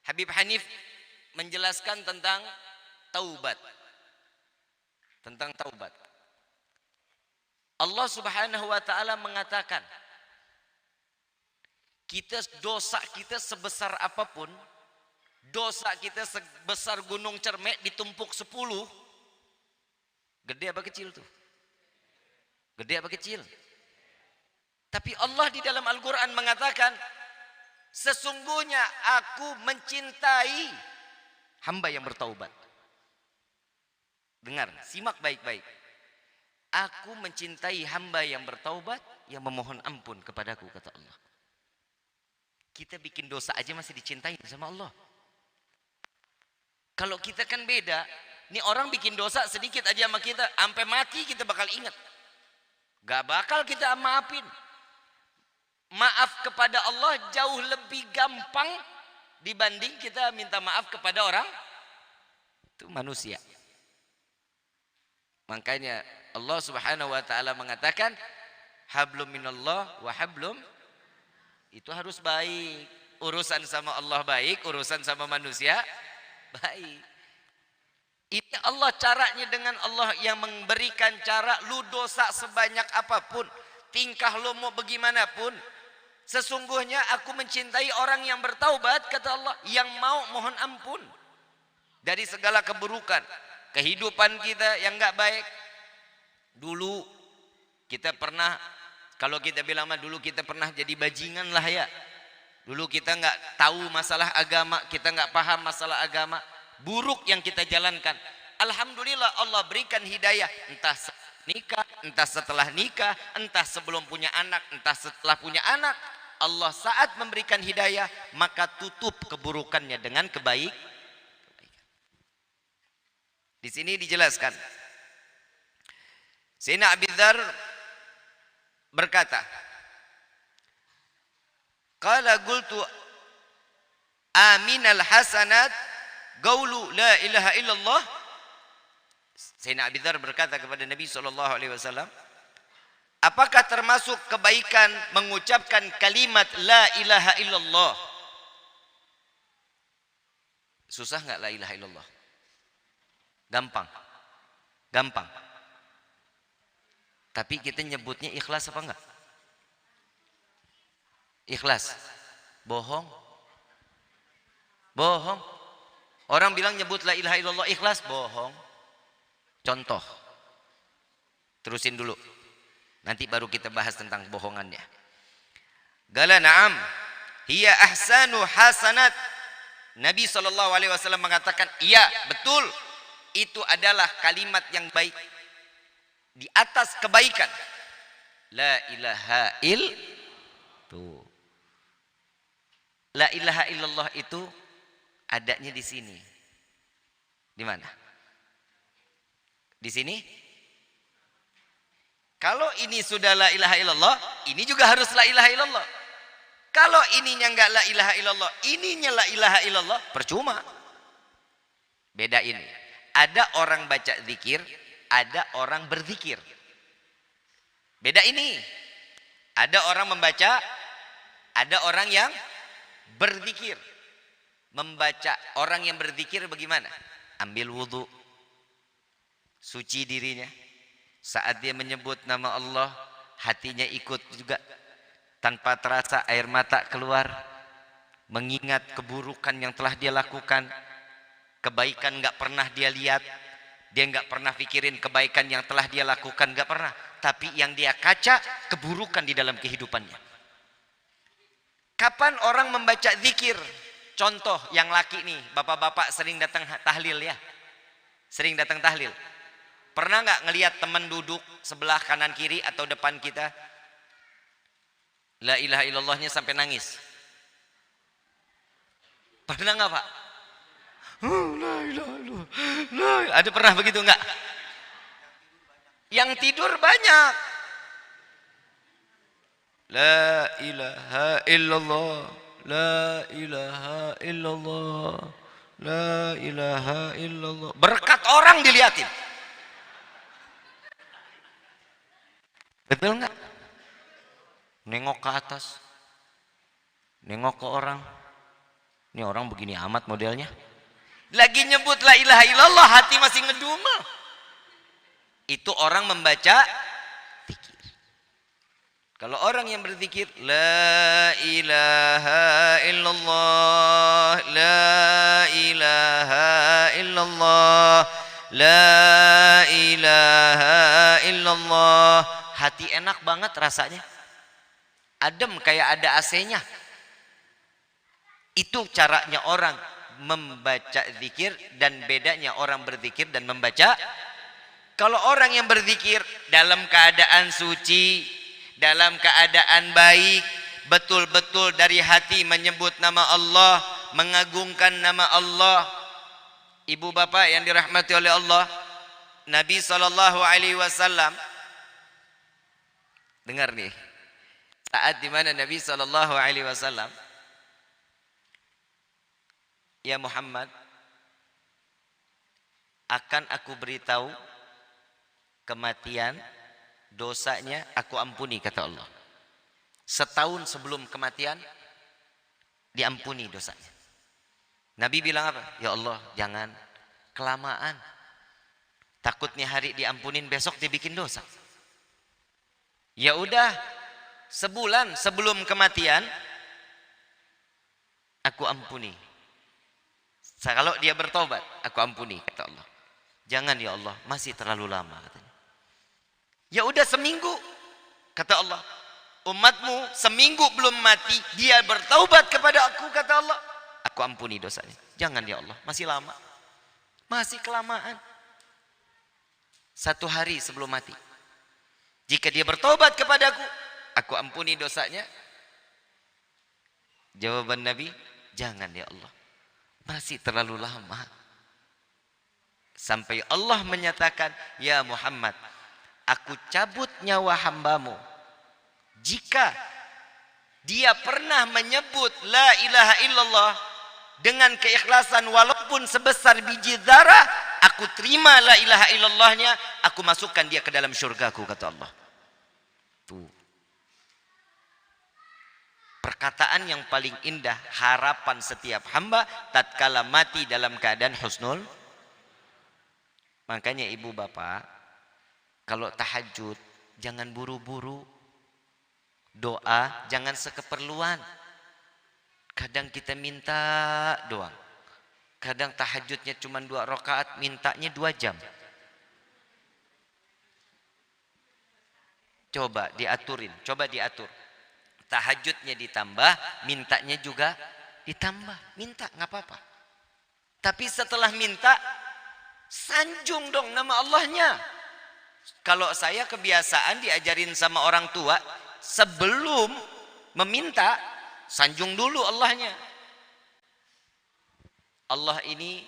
Habib Hanif menjelaskan tentang taubat. Tentang taubat. Allah Subhanahu wa taala mengatakan, dosa kita sebesar apapun, dosa kita sebesar gunung Cermek ditumpuk 10, gede apa kecil tuh? Gede apa kecil? Tapi Allah di dalam Al-Quran mengatakan, sesungguhnya aku mencintai hamba yang bertaubat. Dengar, simak baik-baik. Aku mencintai hamba yang bertaubat, yang memohon ampun kepadaku, kata Allah. Kita bikin dosa aja masih dicintai sama Allah. Kalau kita kan beda. Nih orang bikin dosa sedikit aja sama kita, sampai mati kita bakal ingat. Gak bakal kita maafin. Maaf kepada Allah jauh lebih gampang dibanding kita minta maaf kepada orang itu manusia. Makanya Allah Subhanahu wa taala mengatakan, hablum minallah wa hablum, itu harus baik. Urusan sama Allah baik, urusan sama manusia baik. Ini Allah caranya, dengan Allah yang memberikan cara. Lu dosa sebanyak apapun, tingkah lu mau bagaimanapun, sesungguhnya aku mencintai orang yang bertaubat, kata Allah, yang mau mohon ampun dari segala keburukan. Kehidupan kita yang gak baik. Dulu kita pernah, kalau kita bilang mah dulu kita pernah jadi bajingan lah ya. Dulu kita nggak tahu masalah agama, kita nggak paham masalah agama, buruk yang kita jalankan. Alhamdulillah Allah berikan hidayah, entah nikah, entah setelah nikah, entah sebelum punya anak, entah setelah punya anak. Allah saat memberikan hidayah, maka tutup keburukannya dengan kebaikan. Di sini dijelaskan, Sayyidina Abi Dzar berkata, qala qultu aminal hasanat qaulu la ilaha illallah. Sayyidina Abi Dzar berkata kepada Nabi SAW, apakah termasuk kebaikan mengucapkan kalimat la ilaha illallah? Susah enggak la ilaha illallah? Gampang. Gampang. Tapi kita nyebutnya ikhlas apa enggak? Ikhlas. Bohong. Bohong. Orang bilang nyebut la ilaha illallah ikhlas, bohong. Contoh. Terusin dulu. Nanti baru kita bahas tentang bohongannya. Qala na'am, hiya ahsanu hasanat. Nabi SAW mengatakan, iya, betul. Itu adalah kalimat yang baik di atas kebaikan. La ilaha tuh. La ilaha illallah itu adanya di sini. Di mana? Di sini. Kalau ini sudah la ilaha illallah, ini juga harus la ilaha illallah. Kalau ininya enggak la ilaha illallah, ininya la ilaha illallah, percuma. Beda ini. Ada orang baca zikir, ada orang berzikir. Beda ini. Ada orang membaca, ada orang yang berzikir. Membaca, orang yang berzikir bagaimana? Ambil wudhu, suci dirinya. Saat dia menyebut nama Allah, hatinya ikut juga. Tanpa terasa air mata keluar. Mengingat keburukan yang telah dia lakukan. Kebaikan nggak pernah dia lihat, dia nggak pernah pikirin kebaikan yang telah dia lakukan, nggak pernah. Tapi yang dia kaca keburukan di dalam kehidupannya. Kapan orang membaca zikir? Contoh yang laki nih, bapak-bapak sering datang tahlil ya, sering datang tahlil. Pernah nggak ngelihat teman duduk sebelah kanan kiri atau depan kita, la ilaha illallahnya sampai nangis? Pernah nggak Pak? La ilaha illallah. Ada pernah begitu enggak? Yang tidur banyak. La ilaha illallah. La ilaha illallah. La ilaha illallah. Berkat orang dilihatin. Betul enggak? Nengok ke atas. Nengok ke orang. Ini orang begini amat modelnya. Lagi nyebut la ilaha illallah hati masih ngedumel. Itu orang membaca zikir. Kalau orang yang berzikir la ilaha illallah, la ilaha illallah, la ilaha illallah, hati enak banget rasanya. Adem kayak ada AC-nya. Itu caranya orang membaca zikir dan bedanya orang berzikir dan membaca. Kalau orang yang berzikir dalam keadaan suci, dalam keadaan baik, betul-betul dari hati menyebut nama Allah, mengagungkan nama Allah. Ibu bapak yang dirahmati oleh Allah, Nabi SAW, dengar nih, saat dimana Nabi SAW, ya Muhammad, akan aku beritahu kematian, dosanya aku ampuni, kata Allah. Setahun sebelum kematian diampuni dosanya. Nabi bilang apa? Ya Allah, jangan kelamaan. Takutnya hari diampunin, besok dibikin dosa. Ya udah, sebulan sebelum kematian aku ampuni. Kalau dia bertobat, aku ampuni, kata Allah. Jangan ya Allah, masih terlalu lama, katanya. Ya udah seminggu, kata Allah. Umatmu seminggu belum mati, dia bertaubat kepada aku, kata Allah. Aku ampuni dosanya. Jangan ya Allah, masih lama. Masih kelamaan. 1 hari sebelum mati. Jika dia bertaubat kepada aku ampuni dosanya. Jawaban Nabi, jangan ya Allah. Masih terlalu lama. Sampai Allah menyatakan, ya Muhammad, aku cabut nyawa hambamu jika dia pernah menyebut la ilaha illallah dengan keikhlasan walaupun sebesar biji zarah, aku terima la ilaha illallahnya, aku masukkan dia ke dalam syurgaku, kata Allah. Tuh. Perkataan yang paling indah, harapan setiap hamba tatkala mati dalam keadaan husnul. Makanya ibu bapak, kalau tahajud jangan buru-buru. Doa jangan sekeperluan. Kadang kita minta doang. Kadang tahajudnya cuma 2 rakaat, mintanya 2 jam. Coba diaturin, coba diatur. Tahajudnya ditambah, mintanya juga ditambah. Minta, nggak apa-apa. Tapi setelah minta, sanjung dong nama Allahnya. Kalau saya kebiasaan diajarin sama orang tua, sebelum meminta, sanjung dulu Allahnya. Allah ini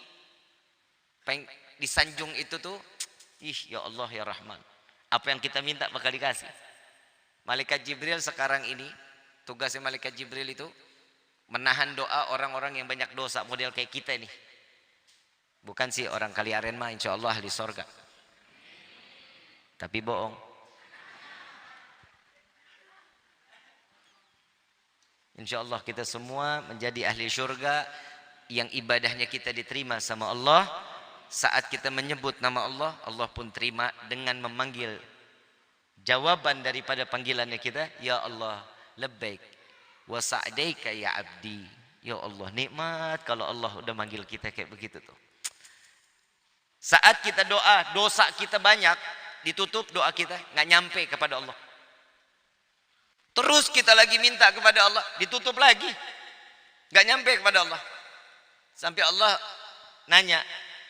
disanjung itu tuh, ya Allah ya Rahman. Apa yang kita minta bakal dikasih. Malaikat Jibril sekarang ini, tugasnya Malaikat Jibril itu menahan doa orang-orang yang banyak dosa, model kayak kita ini. Bukan sih orang Kaliaren mah insya Allah ahli sorga. Tapi bohong. Insya Allah kita semua menjadi ahli surga yang ibadahnya kita diterima sama Allah. Saat kita menyebut nama Allah, Allah pun terima dengan memanggil jawaban daripada panggilannya kita, ya Allah, labbaik wa sa'daika ya abdi. Ya Allah, nikmat kalau Allah udah manggil kita kayak begitu tuh. Saat kita doa, dosa kita banyak, ditutup doa kita, nggak nyampe kepada Allah. Terus kita lagi minta kepada Allah, ditutup lagi, nggak nyampe kepada Allah. Sampai Allah nanya,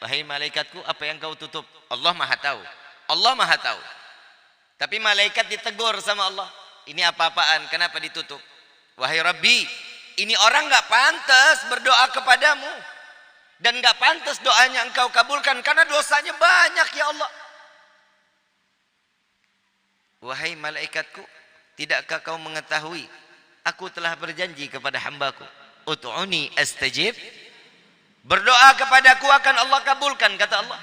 wahai malaikatku, apa yang kau tutup? Allah maha tahu. Allah maha tahu. Tapi malaikat ditegur sama Allah, ini apa-apaan? Kenapa ditutup? Wahai Rabbi, ini orang nggak pantas berdoa kepadamu dan nggak pantas doanya engkau kabulkan karena dosanya banyak ya Allah. Wahai malaikatku, tidakkah kau mengetahui aku telah berjanji kepada hambaku, ud'uni astajib, berdoa kepadaku akan Allah kabulkan, kata Allah.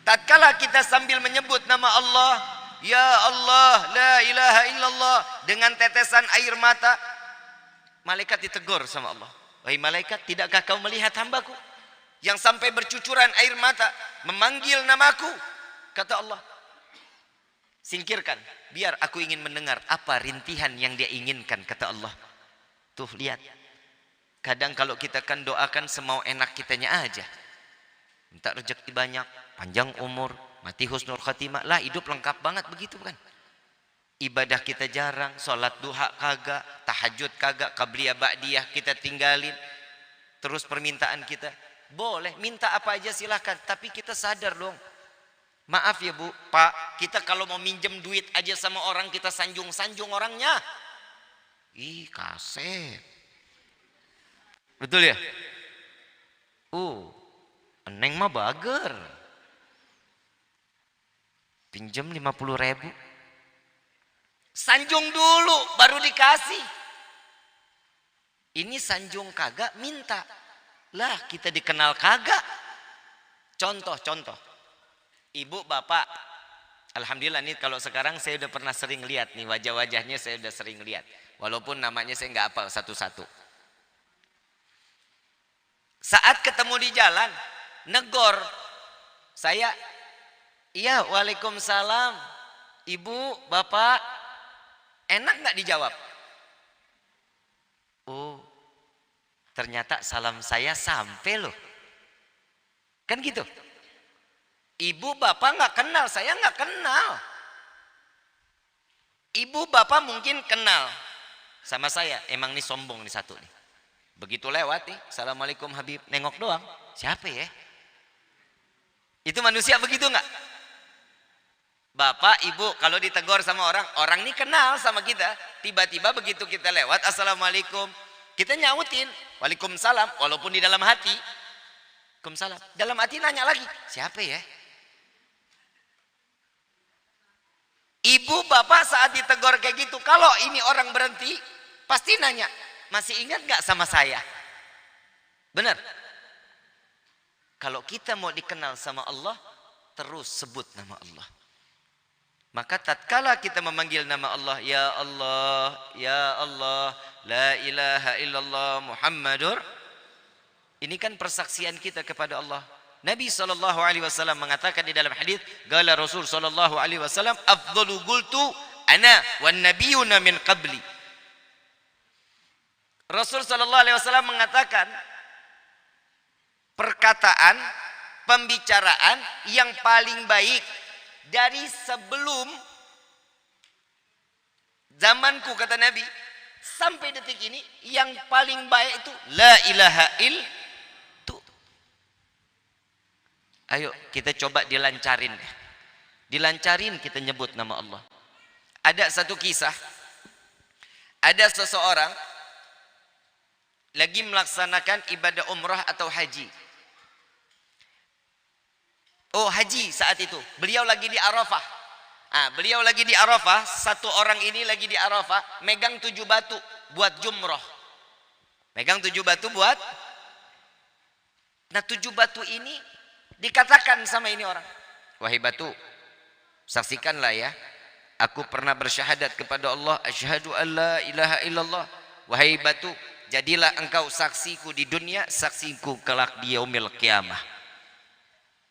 Tatkala kita sambil menyebut nama Allah, ya Allah, la ilaha illallah, dengan tetesan air mata, malaikat ditegur sama Allah. Wahai malaikat, tidakkah kau melihat hambaku yang sampai bercucuran air mata memanggil namaku? Kata Allah, singkirkan, biar aku ingin mendengar apa rintihan yang dia inginkan. Kata Allah, tuh lihat, kadang kalau kita kan doakan semau enak kitanya aja, minta rezeki banyak, panjang umur, mati husnul khatimah, lah hidup lengkap banget begitu kan. Ibadah kita jarang, sholat duha kagak, tahajud kagak, qabliyah ba'diyah kita tinggalin. Terus permintaan kita, boleh minta apa aja silahkan, tapi kita sadar dong. Maaf ya Bu, Pak, kita kalau mau minjem duit aja sama orang, kita sanjung-sanjung orangnya. Ih, kaset. Betul ya? Neng mah bager. Pinjam 50.000. Sanjung dulu baru dikasih. Ini sanjung kagak minta. Lah kita dikenal kagak. Contoh. Ibu bapak. Alhamdulillah nih kalau sekarang saya udah pernah sering lihat nih wajah-wajahnya, saya udah sering lihat. Walaupun namanya saya nggak hafal satu-satu. Saat ketemu di jalan, negor. Saya, iya waalaikumsalam. Ibu, bapak. Enak nggak dijawab? Oh, ternyata salam saya sampai loh. Kan gitu. Ibu bapak nggak kenal, saya nggak kenal. Ibu bapak mungkin kenal sama saya. Emang nih sombong nih satu nih. Begitu lewat nih, assalamualaikum Habib, nengok doang. Siapa ya? Itu manusia begitu nggak? Bapak, ibu, kalau ditegur sama orang, orang ini kenal sama kita. Tiba-tiba begitu kita lewat, assalamualaikum, kita nyautin, waalaikumsalam, walaupun di dalam hati, waalaikumsalam. Dalam hati nanya lagi, siapa ya? Ibu, bapak saat ditegur kayak gitu, kalau ini orang berhenti, pasti nanya, masih ingat gak sama saya? Benar? Kalau kita mau dikenal sama Allah, terus sebut nama Allah. Maka tatkala kita memanggil nama Allah, ya Allah, ya Allah, la ilaha illallah Muhammadur, ini kan persaksian kita kepada Allah. Nabi SAW mengatakan di dalam hadis, qala Rasul SAW, afdalu qultu ana wan nabiyuna min qabli. Rasul SAW mengatakan, perkataan, pembicaraan yang paling baik dari sebelum zamanku, kata Nabi, sampai detik ini yang paling baik itu la ilaha illallah. Ayo kita coba dilancarin deh. Dilancarin kita nyebut nama Allah. Ada satu kisah, ada seseorang lagi melaksanakan ibadah umrah atau haji. Oh, haji saat itu. Beliau lagi di Arafah. Beliau lagi di Arafah. Satu orang ini lagi di Arafah, megang 7 batu buat jumroh. Megang 7 batu buat. Nah, 7 batu ini dikatakan sama ini orang, wahai batu, saksikanlah ya, aku pernah bersyahadat kepada Allah, asyhadu an la ilaha illallah. Wahai batu, jadilah engkau saksiku di dunia, saksiku kelak di yaumil qiyamah.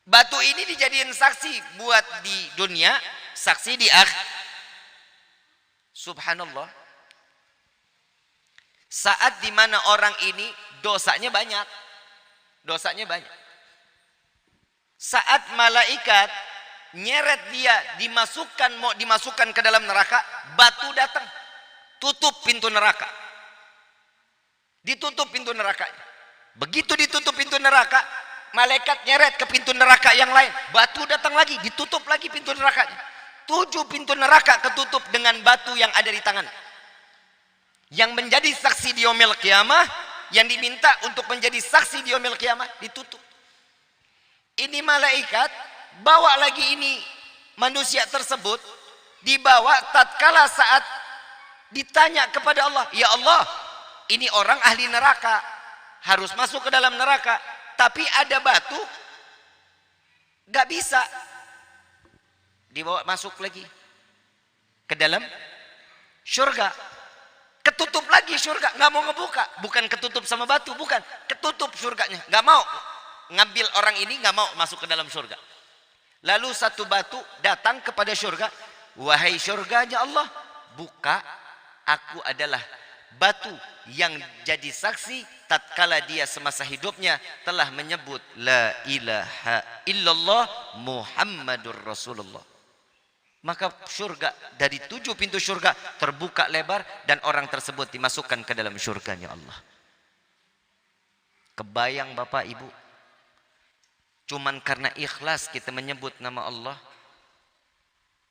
Batu ini dijadiin saksi buat di dunia, saksi di akhirat. Subhanallah. Saat dimana orang ini dosanya banyak. Dosanya banyak. Saat malaikat nyeret dia mau dimasukkan ke dalam neraka, batu datang. Tutup pintu neraka. Ditutup pintu nerakanya. Begitu ditutup pintu neraka, malaikat nyeret ke pintu neraka yang lain, batu datang lagi, ditutup lagi pintu nerakanya. 7 pintu neraka ketutup dengan batu yang ada di tangan. Yang menjadi saksi di yaumil qiyamah, yang diminta untuk menjadi saksi di yaumil qiyamah, ditutup. Ini malaikat bawa lagi ini manusia tersebut, dibawa tatkala saat ditanya kepada Allah, ya Allah, ini orang ahli neraka, harus masuk ke dalam neraka, tapi ada batu, gak bisa, dibawa masuk lagi ke dalam surga. Ketutup lagi surga, nggak mau ngebuka. Bukan ketutup sama batu, bukan. Ketutup surganya, nggak mau. Ngambil orang ini nggak mau masuk ke dalam surga. Lalu satu batu datang kepada surga. Wahai surganya Allah, buka, aku adalah batu yang jadi saksi tatkala dia semasa hidupnya telah menyebut la ilaha illallah Muhammadur Rasulullah. Maka surga, dari 7 pintu surga terbuka lebar dan orang tersebut dimasukkan ke dalam surganya Allah. Kebayang Bapak Ibu, cuman karena ikhlas kita menyebut nama Allah,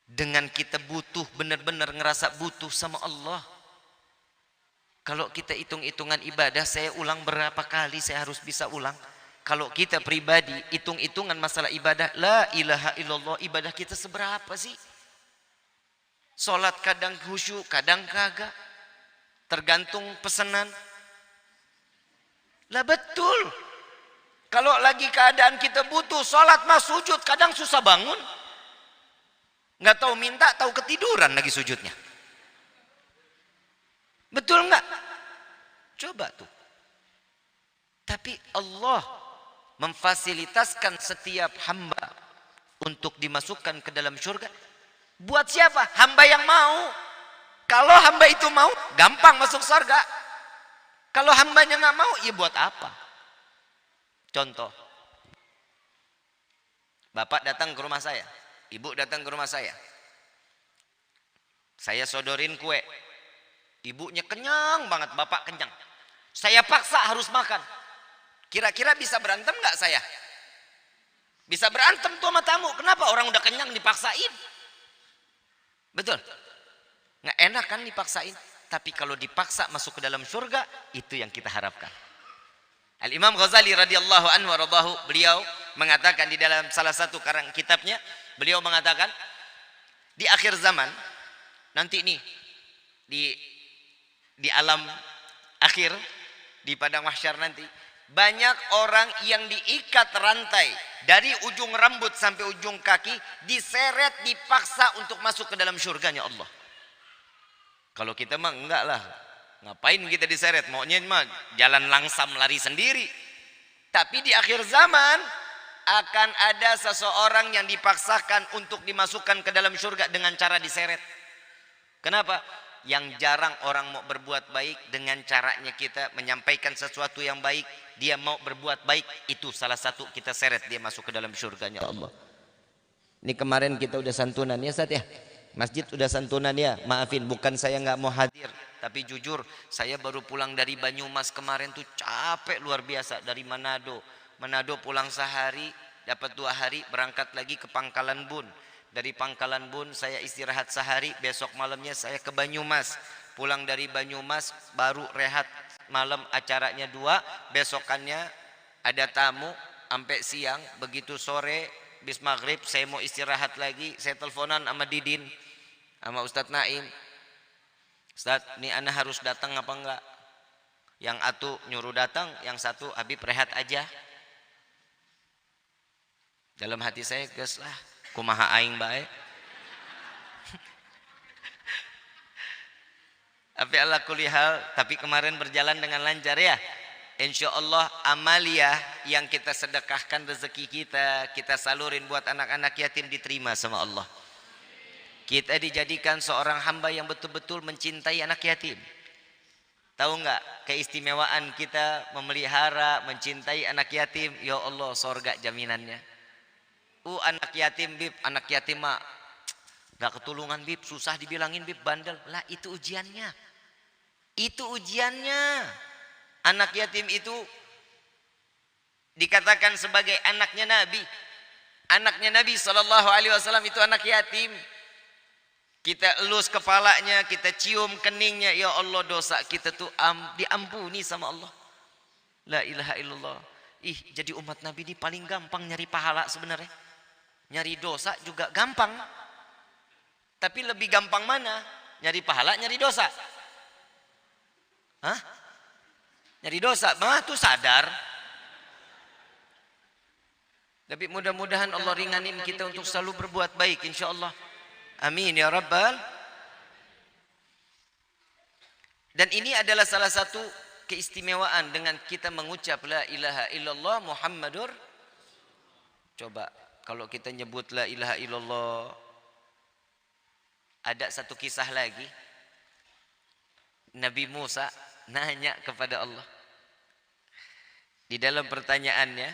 dengan kita butuh, benar-benar ngerasa butuh sama Allah. Kalau kita hitung-hitungan ibadah, saya ulang berapa kali saya harus bisa ulang. Kalau kita pribadi hitung-hitungan masalah ibadah, la ilaha illallah, ibadah kita seberapa sih? Sholat kadang khusyuk, kadang kagak. Tergantung pesanan. Lah betul. Kalau lagi keadaan kita butuh, sholat mah sujud, kadang susah bangun. Nggak tahu minta, tahu ketiduran lagi sujudnya. Betul nggak? Coba tuh. Tapi Allah memfasilitaskan setiap hamba untuk dimasukkan ke dalam surga. Buat siapa? Hamba yang mau. Kalau hamba itu mau, gampang masuk surga. Kalau hambanya nggak mau, ya buat apa? Contoh, bapak datang ke rumah saya, ibu datang ke rumah saya sodorin kue, ibunya kenyang banget, bapak kenyang, saya paksa harus makan. Kira-kira bisa berantem nggak saya? Bisa berantem tuh sama tamu. Kenapa? Orang udah kenyang dipaksain. Betul? Nggak enak kan dipaksain. Tapi kalau dipaksa masuk ke dalam surga, itu yang kita harapkan. Al-Imam Ghazali radhiyallahu anhu waradahu, beliau mengatakan di dalam salah satu karang kitabnya, beliau mengatakan di akhir zaman nanti nih di alam akhir, di padang mahsyar nanti, banyak orang yang diikat rantai dari ujung rambut sampai ujung kaki, diseret, dipaksa untuk masuk ke dalam surganya Allah. Kalau kita mah enggak lah, ngapain kita diseret, maunya mah jalan langsam lari sendiri. Tapi di akhir zaman akan ada seseorang yang dipaksakan untuk dimasukkan ke dalam surga dengan cara diseret. Kenapa? Yang jarang orang mau berbuat baik, dengan caranya kita menyampaikan sesuatu yang baik, dia mau berbuat baik, itu salah satu kita seret dia masuk ke dalam surganya Allah. Ini kemarin kita udah santunan ya Ustaz ya, masjid udah santunan ya, maafin bukan saya nggak mau hadir, tapi jujur saya baru pulang dari Banyumas kemarin tuh capek luar biasa. Dari Manado pulang sehari, dapat 2 hari, berangkat lagi ke Pangkalan Bun. Dari Pangkalan Bun saya istirahat sehari, besok malamnya saya ke Banyumas. Pulang dari Banyumas baru rehat malam, acaranya 2, besokannya ada tamu sampai siang. Begitu sore bis maghrib saya mau istirahat lagi, saya teleponan sama Didin, sama Ustadz Naim. Ustadz, ini ana harus datang apa enggak? Yang atu nyuruh datang, yang satu Habib rehat aja. Dalam hati saya, ges lah, kumaha aing bae. Tapi ala kulli hal, tapi kemarin berjalan dengan lancar ya. Insya Allah amaliyah yang kita sedekahkan rezeki kita salurin buat anak-anak yatim diterima sama Allah. Kita dijadikan seorang hamba yang betul-betul mencintai anak yatim. Tahu nggak keistimewaan kita memelihara, mencintai anak yatim? Ya Allah, sorga jaminannya. Anak yatim bib, anak yatim mak nggak ketulungan bib, susah dibilangin bib, bandel. Lah itu ujiannya. Itu ujiannya. Anak yatim itu dikatakan sebagai anaknya Nabi. Anaknya Nabi SAW itu anak yatim. Kita elus kepalanya, kita cium keningnya, ya Allah dosa kita tuh diampuni sama Allah. La ilaha illallah. Jadi umat Nabi ini paling gampang nyari pahala sebenarnya. Nyari dosa juga gampang. Tapi lebih gampang mana? Nyari pahala, nyari dosa? Hah? Nyari dosa, mah tuh sadar. Tapi mudah-mudahan Allah ringanin kita untuk selalu berbuat baik, insya Allah. Amin ya Rabbal. Dan ini adalah salah satu keistimewaan dengan kita mengucap la ilaha illallah Muhammadur. Coba kalau kita nyebut la ilaha illallah, ada satu kisah lagi. Nabi Musa nanya kepada Allah. Di dalam pertanyaannya,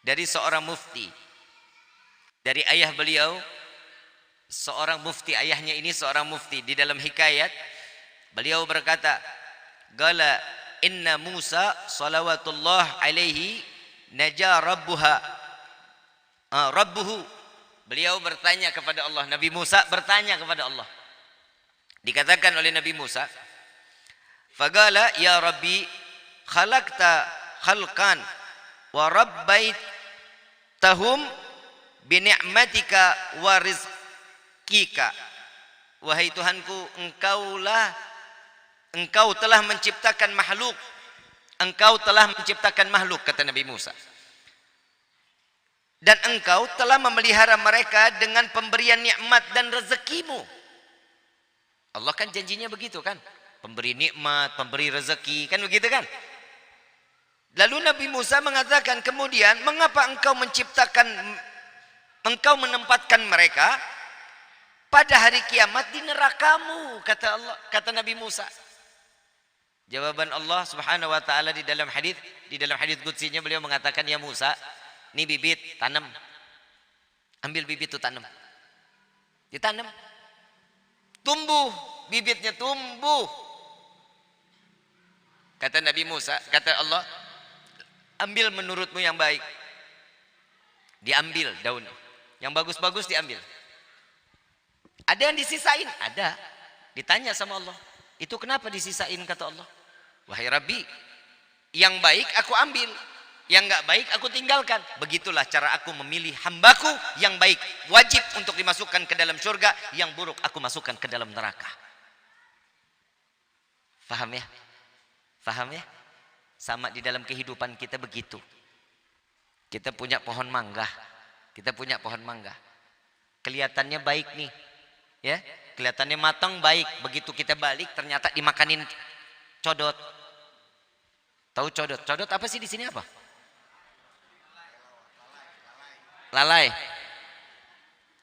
dari seorang mufti, dari ayah beliau, seorang mufti, ayahnya ini seorang mufti. Di dalam hikayat beliau berkata, "Qala inna Musa salawatullah alaihi naja rabbuhu." Beliau bertanya kepada Allah, Nabi Musa bertanya kepada Allah. Dikatakan oleh Nabi Musa, "Faqala ya Rabbi khalaqta khalqan wa rabbaitahum bi ni'matika wa rizqika." Wahai Tuhanku, Engkau telah menciptakan makhluk. Engkau telah menciptakan makhluk, kata Nabi Musa. Dan Engkau telah memelihara mereka dengan pemberian nikmat dan rezekimu. Allah kan janjinya begitu kan? Pemberi nikmat, pemberi rezeki, kan begitu kan? Lalu Nabi Musa mengatakan kemudian, mengapa Engkau menempatkan mereka pada hari kiamat di nerakamu, kata Allah, kata Nabi Musa. Jawaban Allah Subhanahu wa taala di dalam hadis qudsinya, beliau mengatakan, ya Musa, ini bibit, tanam. Ambil bibit itu tanam. Ditanam. Tumbuh, bibitnya tumbuh. Kata Nabi Musa, kata Allah, ambil menurutmu yang baik. Diambil daun. Yang bagus-bagus diambil. Ada yang disisain? Ada. Ditanya sama Allah. Itu kenapa disisain, kata Allah? Wahai Rabbi, yang baik aku ambil, yang enggak baik aku tinggalkan. Begitulah cara aku memilih hambaku. Yang baik wajib untuk dimasukkan ke dalam surga, yang buruk aku masukkan ke dalam neraka. Faham ya? Faham ya? Sama di dalam kehidupan kita begitu. Kita punya pohon mangga. Kita punya pohon mangga. Kelihatannya baik nih. Ya, kelihatannya matang baik. Begitu kita balik ternyata dimakanin codot. Tahu codot? Codot apa sih di sini apa? Lalai.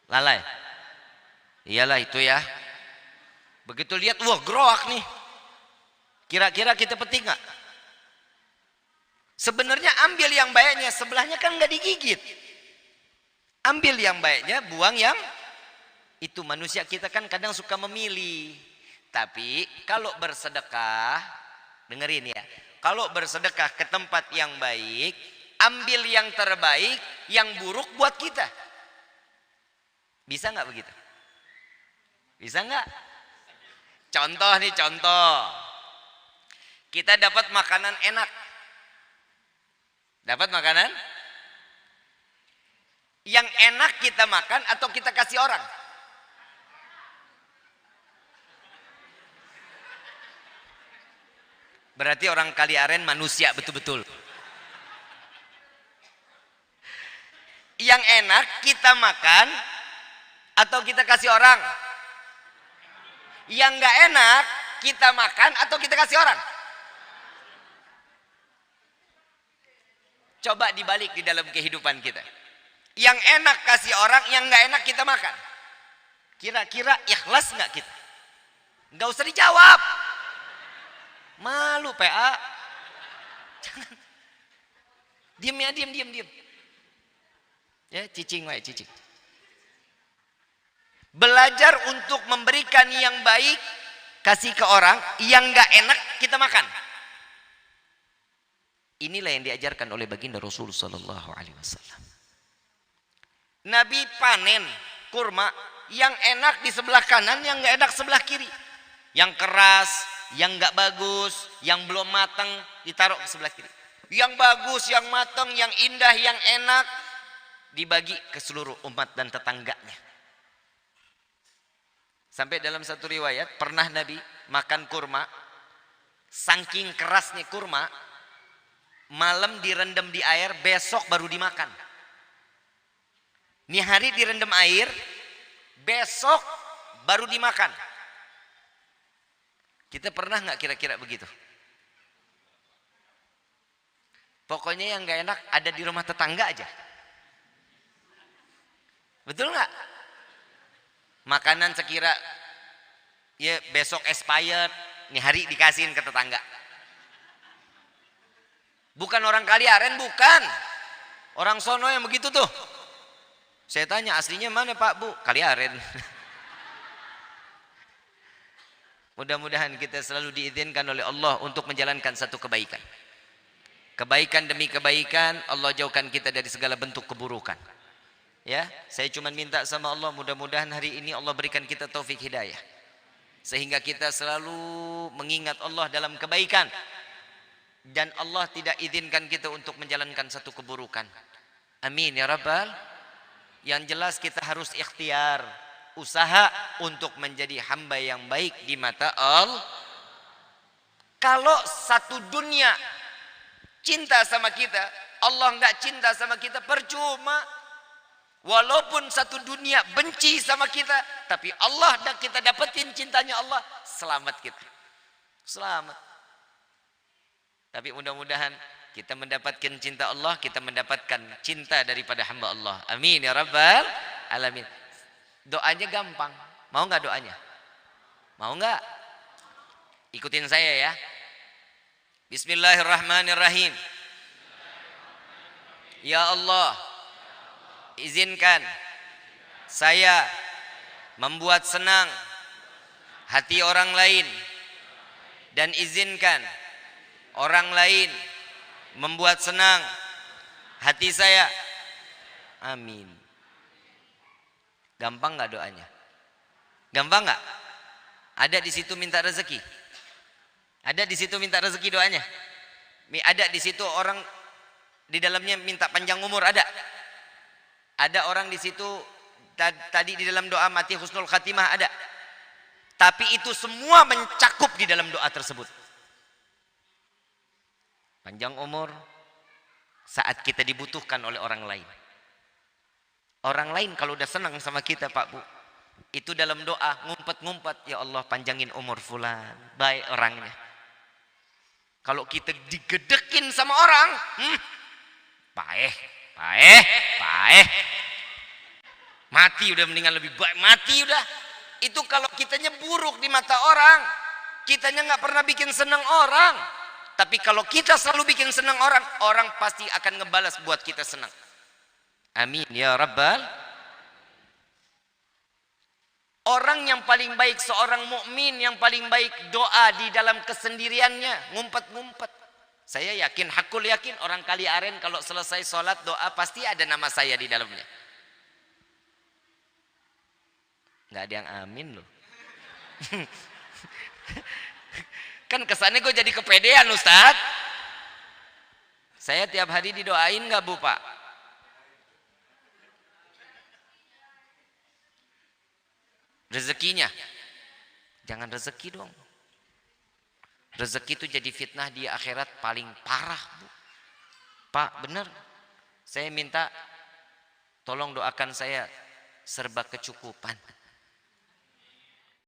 Lalai. Iyalah itu ya. Begitu lihat, wah groak nih. Kira-kira kita petik nggak? Sebenarnya ambil yang baiknya, sebelahnya kan nggak digigit. Ambil yang baiknya, buang yang itu. Manusia kita kan kadang suka memilih. Tapi kalau bersedekah, dengerin ya. Kalau bersedekah ke tempat yang baik, ambil yang terbaik, yang buruk buat kita. Bisa nggak begitu? Bisa nggak? Contoh nih, contoh. Kita dapat makanan enak. Dapat makanan yang enak kita makan atau kita kasih orang? Berarti orang Kaliaren manusia betul-betul. Yang enak kita makan atau kita kasih orang? Yang nggak enak kita makan atau kita kasih orang? Coba dibalik di dalam kehidupan kita. Yang enak kasih orang, yang nggak enak kita makan. Kira-kira ikhlas nggak kita? Nggak usah dijawab. Malu PA. Jangan. Diam ya, diam. Ya, cicing wae, cicing. Belajar untuk memberikan yang baik, kasih ke orang, yang nggak enak kita makan. Inilah yang diajarkan oleh baginda Rasul sallallahu alaihi wasallam. Nabi panen kurma, yang enak di sebelah kanan, yang nggak enak sebelah kiri. Yang keras, yang nggak bagus, yang belum matang ditaruh ke sebelah kiri. Yang bagus, yang matang, yang indah, yang enak dibagi ke seluruh umat dan tetangganya. Sampai dalam satu riwayat pernah Nabi makan kurma, saking kerasnya kurma, malam direndam di air, besok baru dimakan. Ini hari direndam air, besok baru dimakan. Kita pernah nggak kira-kira begitu? Pokoknya yang nggak enak ada di rumah tetangga aja. Betul nggak? Makanan sekira ya besok expired, nih hari dikasihin ke tetangga. Bukan orang Kaliaren, bukan. Orang sono yang begitu tuh. Saya tanya aslinya mana Pak Bu? Kaliaren. Mudah-mudahan kita selalu diizinkan oleh Allah untuk menjalankan satu kebaikan. Kebaikan demi kebaikan, Allah jauhkan kita dari segala bentuk keburukan. Ya, saya cuma minta sama Allah, mudah-mudahan hari ini Allah berikan kita taufik hidayah. Sehingga kita selalu mengingat Allah dalam kebaikan. Dan Allah tidak izinkan kita untuk menjalankan satu keburukan. Amin ya Rabbal. Yang jelas kita harus ikhtiar, usaha untuk menjadi hamba yang baik di mata Allah. Kalau satu dunia cinta sama kita, Allah nggak cinta sama kita, percuma. Walaupun satu dunia benci sama kita, tapi Allah dan kita dapetin cintanya Allah, selamat kita. Selamat. Tapi mudah-mudahan kita mendapatkan cinta Allah, kita mendapatkan cinta daripada hamba Allah. Amin ya Rabbal alamin. Doanya gampang. Mau nggak doanya? Mau nggak? Ikutin saya ya. Bismillahirrahmanirrahim. Ya Allah, izinkan saya membuat senang hati orang lain, dan izinkan orang lain membuat senang hati saya. Amin. Gampang nggak doanya? Gampang nggak? Ada di situ minta rezeki. Ada di situ minta rezeki doanya. Ada di situ orang di dalamnya minta panjang umur, ada. Ada orang di situ tadi di dalam doa mati husnul khatimah, ada. Tapi itu semua mencakup di dalam doa tersebut. Panjang umur saat kita dibutuhkan oleh orang lain. Orang lain kalau udah senang sama kita Pak Bu, itu dalam doa ngumpet-ngumpet, ya Allah panjangin umur fulan, baik orangnya. Kalau kita digedekin sama orang, paeh, mati udah, mendingan lebih baik mati udah. Itu kalau kitanya buruk di mata orang, kitanya nggak pernah bikin senang orang. Tapi kalau kita selalu bikin senang orang, orang pasti akan ngebalas buat kita senang. Amin ya Rabbal. Orang yang paling baik, seorang mukmin yang paling baik doa di dalam kesendiriannya, ngumpet-ngumpet. Saya yakin, hakul yakin orang Kaliaren kalau selesai sholat doa pasti ada nama saya di dalamnya. Nggak ada yang amin loh. Kan kesannya gue jadi kepedean Ustaz. Saya tiap hari didoain nggak Bu Pak? Rezekinya, jangan rezeki dong. Rezeki itu jadi fitnah di akhirat paling parah Bu. Pak bener, saya minta tolong doakan saya serba kecukupan.